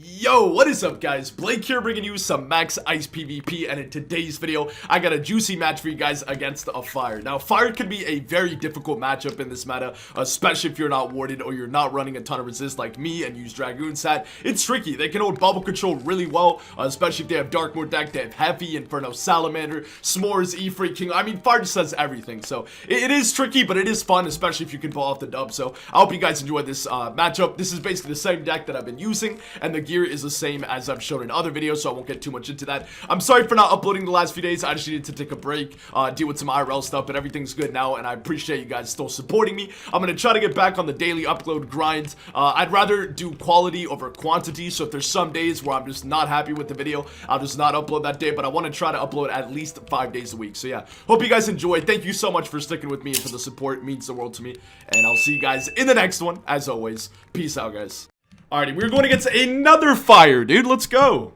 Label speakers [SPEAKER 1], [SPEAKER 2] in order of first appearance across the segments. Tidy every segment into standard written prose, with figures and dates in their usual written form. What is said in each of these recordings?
[SPEAKER 1] Yo, what is up guys? Blake here bringing you some max ice PvP, and in today's video I got a juicy match for you guys against a fire. Now fire can be a very difficult matchup in this meta, especially if you're not warded or you're not running a ton of resist like me and use Dragoon Sat. It's tricky. They can hold bubble control really well, especially if they have Dark Mode deck. They have Heavy, Inferno, Salamander, S'mores, E-Free King. I mean, fire just does everything, so it is tricky, but it is fun, especially if you can pull off the dub. So I hope you guys enjoy this matchup. This is basically the same deck that I've been using, and the gear is the same as I've shown in other videos, so I won't get too much into that. I'm sorry for not uploading the last few days. I just needed to take a break, deal with some IRL stuff, but everything's good now, and I appreciate you guys still supporting me. I'm gonna try to get back on the daily upload grind. I'd rather do quality over quantity, so if there's some days where I'm just not happy with the video, I'll just not upload that day, but I want to try to upload at least 5 days a week. So yeah, hope you guys enjoy. Thank you so much for sticking with me and for the support. It means the world to me, and I'll see you guys in the next one. As always, peace out guys. Alrighty, we're going against another fire, dude. Let's go.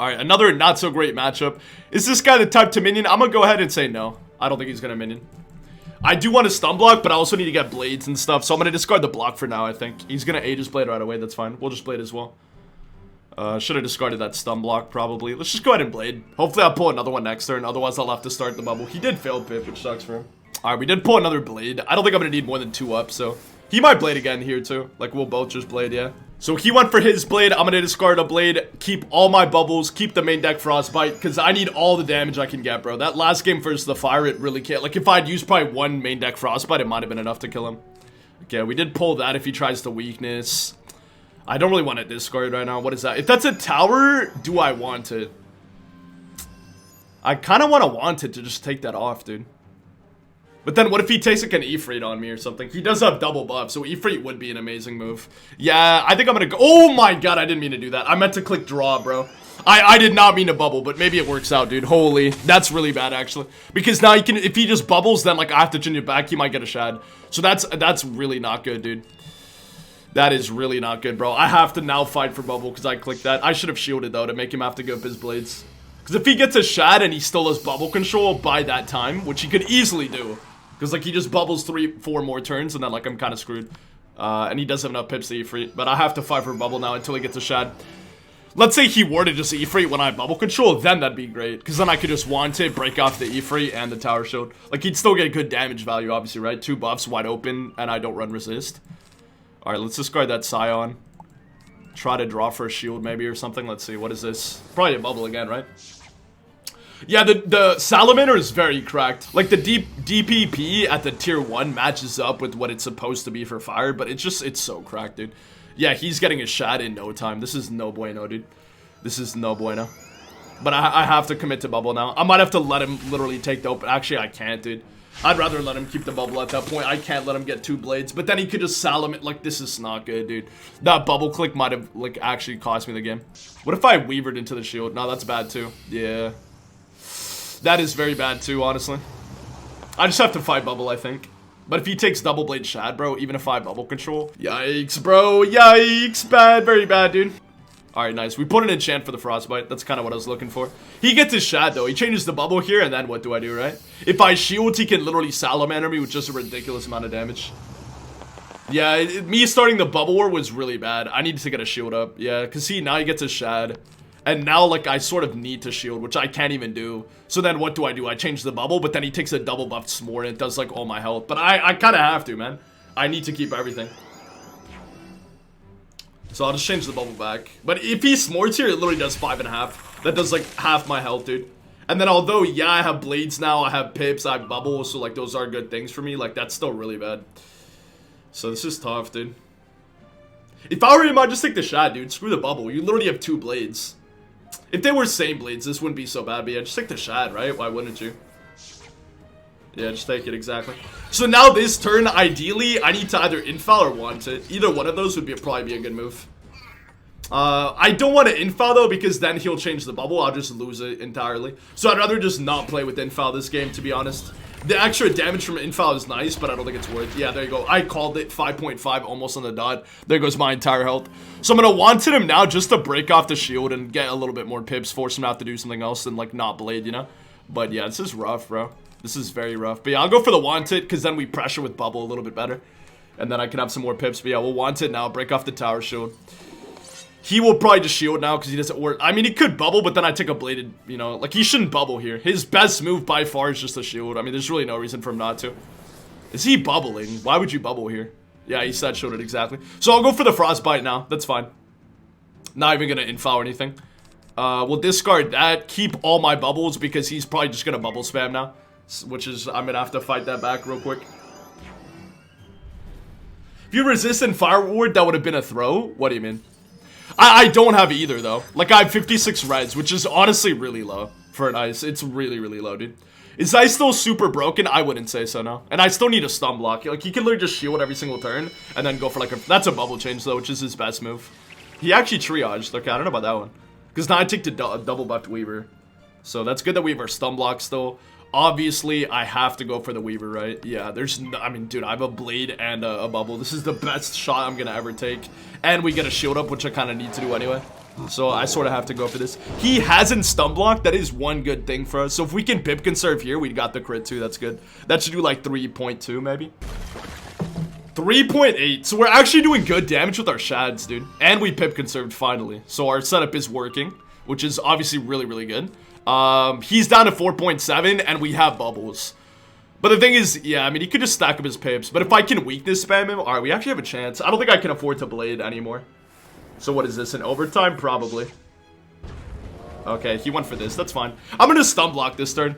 [SPEAKER 1] Alright, another not so great matchup. Is this guy the type to minion? I'm gonna go ahead and say no. I don't think he's gonna minion. I do want to stun block, but I also need to get blades and stuff, so I'm gonna discard the block for now. I think he's gonna Aegis blade right away. That's fine. We'll just blade as well. Should have discarded that stun block probably. Let's just go ahead and blade. Hopefully I'll pull another one next turn, otherwise I'll have to start the bubble. He did fail pip, which sucks for him. Alright, we did pull another blade. I don't think I'm gonna need more than 2 up, so he might blade again here too. Like, we'll both just blade, yeah. So he went for his blade. I'm gonna discard a blade, keep all my bubbles, keep the main deck frostbite, because I need all the damage I can get, bro. That last game versus the fire, it really can't. Like, if I'd used probably 1 main deck frostbite, it might have been enough to kill him. Okay, we did pull that if he tries to weakness. I don't really want to discard right now. What is that? If that's a tower, do I want it? I kind of want it to just take that off, dude. But then what if he takes like an Ifrit on me or something? He does have double buff, so Ifrit would be an amazing move. Yeah, I think I'm gonna go. Oh my god, I didn't mean to do that. I meant to click draw, bro. I did not mean to bubble, but maybe it works out, dude. Holy, that's really bad actually. Because now he can, if he just bubbles, then like I have to change it back, he might get a shad. So that's really not good, dude. That is really not good, bro. I have to now fight for bubble because I clicked that. I should have shielded though to make him have to give up his blades. Because if he gets a shad and he still has bubble control by that time, which he could easily do. Because, like, he just bubbles 3-4 more turns, and then, like, I'm kind of screwed. And he doesn't have enough pips to Ifrit. But I have to fight for bubble now until he gets a shad. Let's say he warded just Ifrit when I have bubble control, then that'd be great. Because then I could just want it, break off the Ifrit and the tower shield. Like, he'd still get good damage value, obviously, right? 2 buffs wide open, and I don't run resist. Alright, let's discard that Scion. Try to draw for a shield, maybe, or something. Let's see, what is this? Probably a bubble again, right? Yeah, the Salamander is very cracked. Like, the DPP at the tier 1 matches up with what it's supposed to be for fire, but it's so cracked, dude. Yeah, he's getting a shad in no time. This is no bueno, dude. This is no bueno. But I have to commit to bubble now. I might have to let him literally take the open. Actually, I can't, dude. I'd rather let him keep the bubble at that point. I can't let him get 2 blades. But then he could just Salamander. Like, this is not good, dude. That bubble click might have, like, actually cost me the game. What if I weavered into the shield? No, that's bad, too. Yeah. That is very bad too, honestly. I just have to fight bubble, I think. But if he takes double blade shad, bro, even if I bubble control. Yikes, bro. Yikes. Bad. Very bad, dude. Alright, nice. We put an enchant for the frostbite. That's kind of what I was looking for. He gets his shad, though. He changes the bubble here, and then what do I do, right? If I shield, he can literally salamander me with just a ridiculous amount of damage. Yeah, me starting the bubble war was really bad. I need to get a shield up. Yeah, because see, now he gets his shad. And now, like, I sort of need to shield, which I can't even do. So then what do? I change the bubble, but then he takes a double buffed S'more, and it does, like, all my health. But I kind of have to, man. I need to keep everything. So I'll just change the bubble back. But if he S'mores here, it literally does 5.5. That does, like, half my health, dude. And then although, yeah, I have blades now, I have pips, I have bubbles, so, like, those are good things for me. Like, that's still really bad. So this is tough, dude. If I were him, I'd just take the shot, dude. Screw the bubble. You literally have 2 blades. If they were same blades, this wouldn't be so bad, but yeah, just take the shad, right? Why wouldn't you? Yeah, just take it, exactly. So now this turn, ideally, I need to either infoul or want it. Either one of those would probably be a good move. I don't want to infoul, though, because then he'll change the bubble. I'll just lose it entirely. So I'd rather just not play with infoul this game, to be honest. The extra damage from infoul is nice, but I don't think it's worth. Yeah, there you go. I called it 5.5 almost on the dot. There goes my entire health. So I'm going to want him now just to break off the shield and get a little bit more pips, force him out to do something else and, like, not blade, you know? But yeah, this is rough, bro. This is very rough. But yeah, I'll go for the wanted because then we pressure with bubble a little bit better. And then I can have some more pips. But yeah, we'll want it now. Break off the tower shield. He will probably just shield now because he doesn't work. I mean, he could bubble, but then I take a bladed, you know, like he shouldn't bubble here. His best move by far is just a shield. I mean, there's really no reason for him not to. Is he bubbling? Why would you bubble here? Yeah, he said shielded exactly. So I'll go for the frostbite now. That's fine. Not even gonna info or anything. We'll discard that. Keep all my bubbles because he's probably just gonna bubble spam now. Which is, I'm gonna have to fight that back real quick. If you resist in Fire Ward, that would have been a throw? What do you mean? I don't have either, though. Like, I have 56 reds, which is honestly really low for an ice. It's really, really low, dude. Is ice still super broken? I wouldn't say so, no. And I still need a stun block. Like, he can literally just shield every single turn and then go for, like, a... That's a bubble change, though, which is his best move. He actually triaged. Okay, I don't know about that one. Because now I take the double buffed Weaver. So that's good that we have our stun block still. Obviously, I have to go for the Weaver, right? Yeah, there's no, I mean, dude, I have a blade and a bubble. This is the best shot I'm gonna ever take. And we get a shield up, which I kind of need to do anyway. So I sort of have to go for this. He hasn't stun blocked. That is one good thing for us. So if we can pip conserve here, we got the crit too. That's good. That should do like 3.2 maybe. 3.8. So we're actually doing good damage with our shads, dude. And we pip conserved finally. So our setup is working, which is obviously really, really good. He's down to 4.7 and we have bubbles. But the thing is, yeah, I mean, he could just stack up his pips. But if I can weakness spam him, alright, we actually have a chance. I don't think I can afford to blade anymore. So what is this, in overtime? Probably. Okay, he went for this. That's fine. I'm gonna stun block this turn.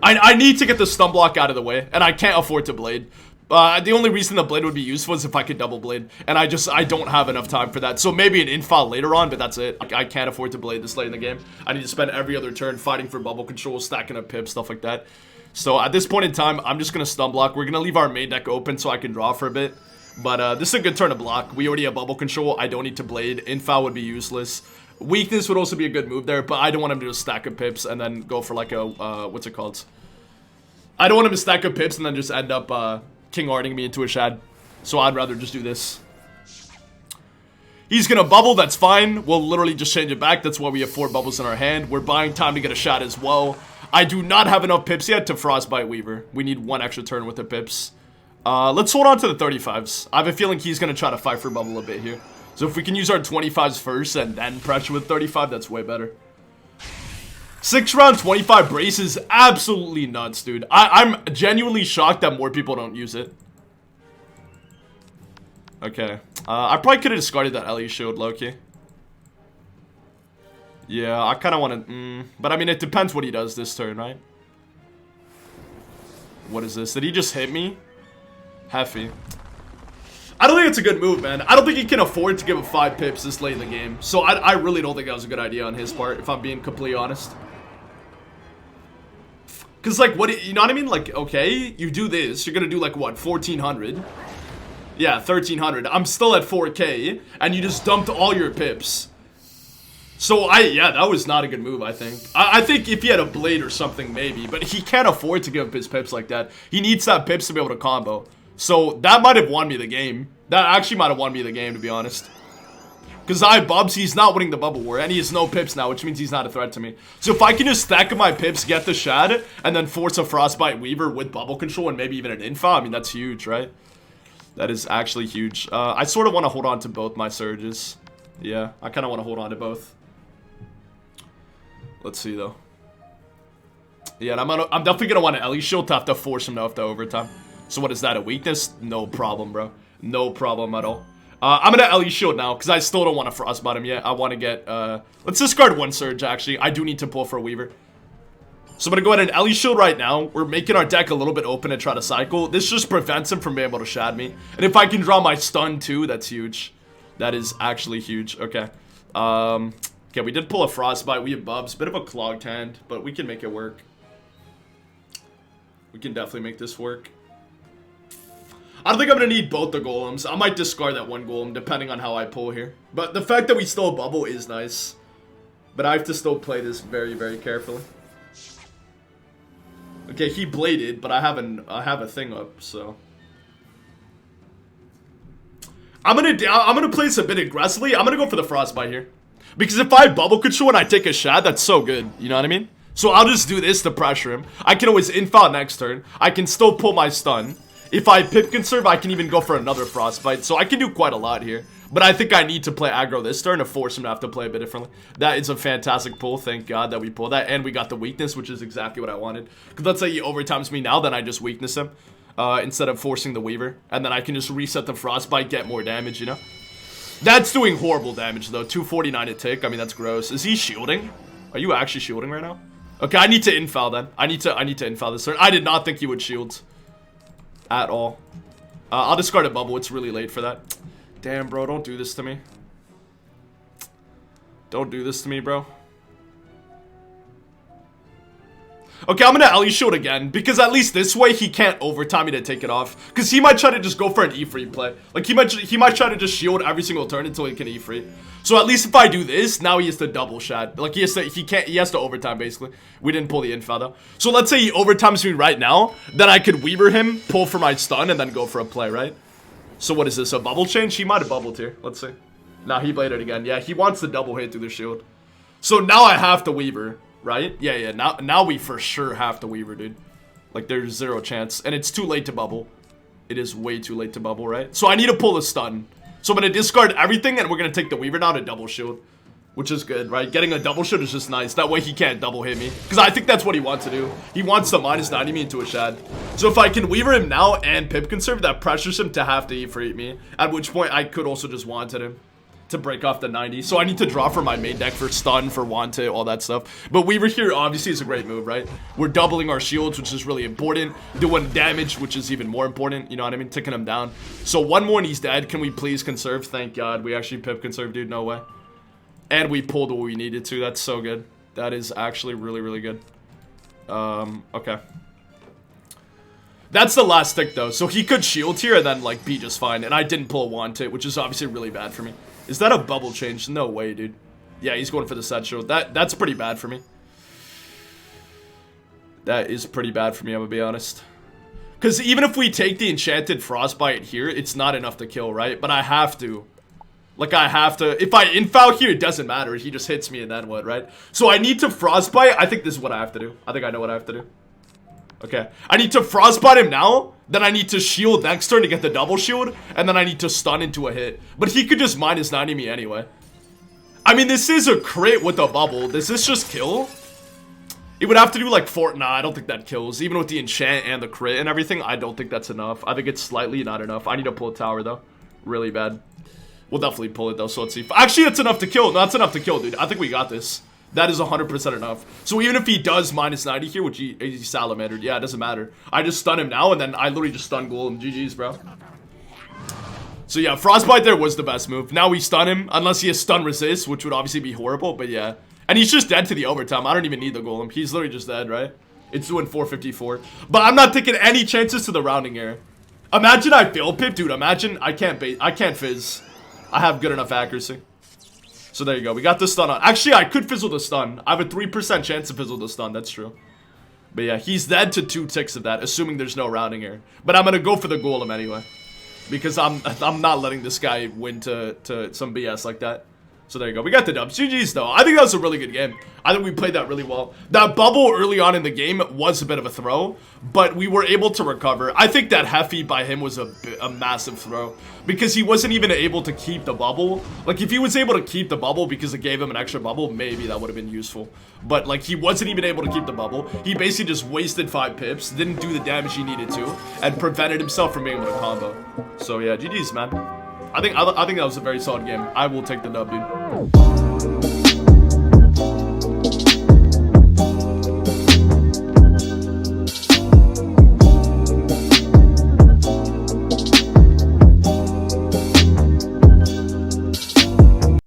[SPEAKER 1] I need to get the stun block out of the way. And I can't afford to blade. The only reason the blade would be useful is if I could double blade. And I don't have enough time for that. So maybe an infile later on, but that's it. I can't afford to blade this late in the game. I need to spend every other turn fighting for bubble control, stacking up pips, stuff like that. So at this point in time, I'm just going to stun block. We're going to leave our main deck open so I can draw for a bit. But this is a good turn to block. We already have bubble control. I don't need to blade. Infile would be useless. Weakness would also be a good move there, but I don't want him to just stack up pips and then go for like a, what's it called? I don't want him to stack up pips and then just end up, King Arding me into a shad. So I'd rather just do this. He's gonna bubble, that's fine. We'll literally just change it back. That's why we have 4 bubbles in our hand. We're buying time to get a shot as well. I do not have enough pips yet to Frostbite Weaver. We need 1 extra turn with the pips. Let's hold on to the 35s. I have a feeling he's gonna try to fight for bubble a bit here. So if we can use our 25s first and then pressure with 35, that's way better. 6 round 25 brace is absolutely nuts, dude. I'm genuinely shocked that more people don't use it. Okay. I probably could have discarded that LE shield, low-key. Yeah, I kind of want to... but I mean, it depends what he does this turn, right? What is this? Did he just hit me? Heffy. I don't think it's a good move, man. I don't think he can afford to give him 5 pips this late in the game. So I really don't think that was a good idea on his part, if I'm being completely honest. Because, like, what, you know what I mean? Like, okay, you do this. You're going to do, like, what, 1,400? Yeah, 1,300. I'm still at 4K, and you just dumped all your pips. So, yeah, that was not a good move, I think. I think if he had a blade or something, maybe. But he can't afford to give up his pips like that. He needs to have pips to be able to combo. So, that might have won me the game. That actually might have won me the game, to be honest. Because I have Bubs, he's not winning the bubble war, and he has no pips now, which means he's not a threat to me. So if I can just stack up my pips, get the shad, and then force a Frostbite Weaver with bubble control and maybe even an info, I mean, that's huge, right? That is actually huge. I sort of want to hold on to both my surges. Yeah, I kind of want to hold on to both. Let's see, though. Yeah, and I'm definitely going to want an LE shield to have to force him to have to overtime. So what is that, a weakness? No problem, bro. No problem at all. I'm gonna LE shield now, because I still don't want to frostbite him yet. I want to get, let's discard 1 surge, actually. I do need to pull for a Weaver. So I'm gonna go ahead and LE shield right now. We're making our deck a little bit open and try to cycle. This just prevents him from being able to shad me. And if I can draw my stun too, that's huge. That is actually huge. Okay. Okay, we did pull a frostbite. We have Bubs. Bit of a clogged hand, but we can make it work. We can definitely make this work. I don't think I'm going to need both the golems. I might discard that 1 golem depending on how I pull here. But the fact that we still bubble is nice. But I have to still play this very, very carefully. Okay, he bladed, but I have a thing up, so. I'm gonna play this a bit aggressively. I'm gonna go for the frostbite here. Because if I bubble control and I take a shad, that's so good. You know what I mean? So I'll just do this to pressure him. I can always info next turn. I can still pull my stun. If I pip conserve, I can even go for another frostbite. So I can do quite a lot here. But I think I need to play aggro this turn to force him to have to play a bit differently. That is a fantastic pull. Thank God that we pulled that. And we got the weakness, which is exactly what I wanted. Because let's say he overtimes me now, then I just weakness him. Instead of forcing the Weaver. And then I can just reset the Frostbite, get more damage, you know? That's doing horrible damage, though. 249 a tick. I mean, that's gross. Is he shielding? Are you actually shielding right now? Okay, I need to infoul then. I need to infoul this turn. I did not think he would shield. At all. I'll discard a bubble. It's really late for that. Damn, bro. Don't do this to me. Don't do this to me, bro. Okay, I'm gonna Ellie shield again, because at least this way he can't overtime me to take it off. Because he might try to just go for an E-free play. Like, he might try to just shield every single turn until he can E-free. So at least if I do this, now he has to double shot. Like, he has to overtime, basically. We didn't pull the infa, though. So let's say he overtimes me right now, then I could Weaver him, pull for my stun, and then go for a play, right? So what is this, a bubble change? He might have bubbled here. Let's see. Nah, he played it again. Yeah, he wants the double hit through the shield. So now I have to Weaver. Right? Yeah. Now we for sure have to Weaver, dude. Like, there's zero chance. And it's too late to bubble. It is way too late to bubble, right? So I need to pull a stun. So I'm going to discard everything, and we're going to take the Weaver now to double shield. Which is good, right? Getting a double shield is just nice. That way he can't double hit me. Because I think that's what he wants to do. He wants to minus 90 me into a shad. So if I can Weaver him now and Pip conserve, that pressures him to have to E-free me. At which point I could also just wanted him to break off the 90. So I need to draw for my main deck for stun, for Wante, all that stuff. But Weaver here obviously is a great move, right? We're doubling our shields, which is really important. Doing damage, which is even more important. You know what I mean? Ticking him down. So one more and he's dead. Can we please conserve? Thank God. We actually Pip conserve, dude. No way. And we pulled what we needed to. That's so good. That is actually really, really good. Okay. That's the last tick, though. So he could shield here and then, like, be just fine. And I didn't pull a Wante, which is obviously really bad for me. Is that a bubble change? No way, dude. Yeah, he's going for the set shield. That's pretty bad for me. That is pretty bad for me, I'm gonna be honest. Because even if we take the enchanted Frostbite here, it's not enough to kill, right? But I have to. Like, I have to. If I infoul here, it doesn't matter. He just hits me and then what, right? So I need to Frostbite. I think this is what I have to do. I think I know what I have to do. Okay. I need to Frostbite him now. Then I need to shield next turn to get the double shield. And then I need to stun into a hit. But he could just minus 90 me anyway. I mean, this is a crit with a bubble. Does this just kill? It would have to do like Nah, I don't think that kills. Even with the enchant and the crit and everything, I don't think that's enough. I think it's slightly not enough. I need to pull a tower, though. Really bad. We'll definitely pull it, though. So let's see. Actually, it's enough to kill. No, that's enough to kill, dude. I think we got this. That is 100% enough. So even if he does minus 90 here, which he salamandered, yeah, it doesn't matter. I just stun him now, and then I literally just stun ghoul him. GG's, bro. So yeah, Frostbite there was the best move. Now we stun him, unless he has stun resist, which would obviously be horrible, but yeah. And he's just dead to the overtime. I don't even need the golem. He's literally just dead, right? It's doing 454. But I'm not taking any chances to the rounding error. Imagine I fail Pip, dude. Imagine I can't fizz. I have good enough accuracy. So there you go. We got the stun on. Actually, I could fizzle the stun. I have a 3% chance to fizzle the stun. That's true. But yeah, he's dead to 2 ticks of that, assuming there's no rounding error. But I'm going to go for the golem anyway. Because I'm not letting this guy win to some BS like that. So there you go. We got the dubs. GG's, though. I think that was a really good game. I think we played that really well. That bubble early on in the game was a bit of a throw, but we were able to recover. I think that Heffy by him was a massive throw because he wasn't even able to keep the bubble. Like, if he was able to keep the bubble because it gave him an extra bubble, maybe that would have been useful. But, like, he wasn't even able to keep the bubble. He basically just wasted 5 pips, didn't do the damage he needed to, and prevented himself from being able to combo. So, yeah, GG's, man. I think that was a very solid game. I will take the dub, dude.